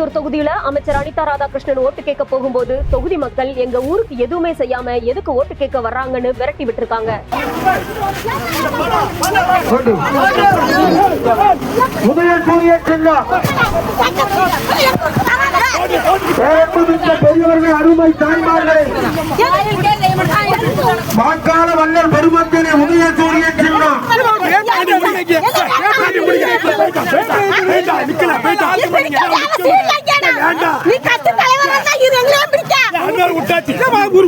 திருச்செந்தூர் தொகுதியில அமைச்சர் அனிதா ராதாகிருஷ்ணன் ஓட்டு கேட்க போகும்போது தொகுதி மக்கள் எங்க ஊருக்கு எதுவுமே செய்யாம எதுக்கு ஓட்டு கேட்க வர்றாங்கன்னு விரட்டி விட்டுருக்காங்க. பெரியவர்கள் அருமை தாய்மார்களே, வாக்காள வல்லல் பெருமக்களே, உதயசூரிய சின்னம்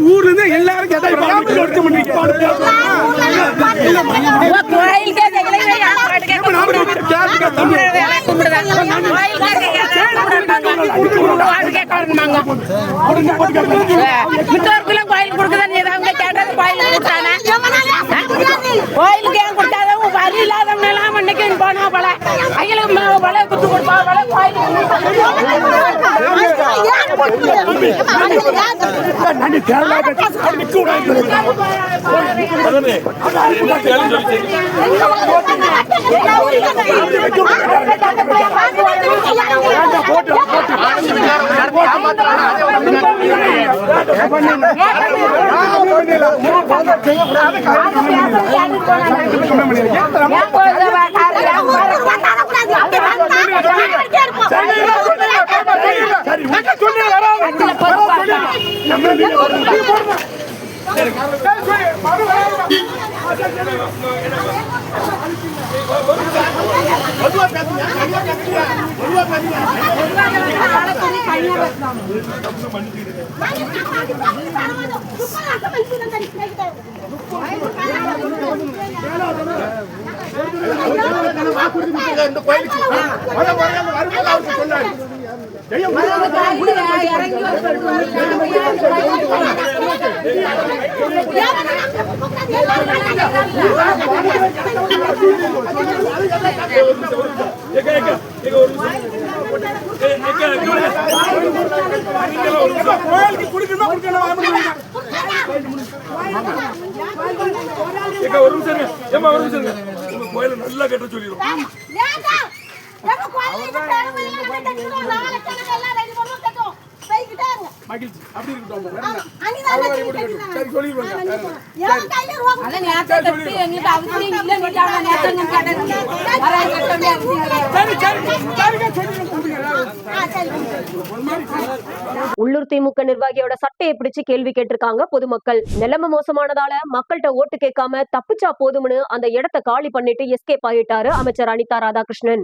ஊர்ல இருந்து எல்லாரும் கோயில் கொடுக்குதான் கேட்டது கோயிலுக்கு ஏன் கொடுத்தாதான் வரி இல்லாதவங்க எல்லாம் அன்னைக்கு போனா பல அகில பல குத்து கொடுப்பா பல நல்லா கேட்ட சொல்லிடும். உள்ளூர் திமுக நிர்வாகியோட சட்டையை பிடிச்சு கேள்வி கேட்டிருக்காங்க பொதுமக்கள். நிலைமை மோசமானதால மக்கள்கிட்ட ஓட்டு கேட்காம தப்பிச்சா போதும்னு அந்த இடத்தை காலி பண்ணிட்டு எஸ்கேப் ஆயிட்டாரு அமைச்சர் அனிதா ராதாகிருஷ்ணன்.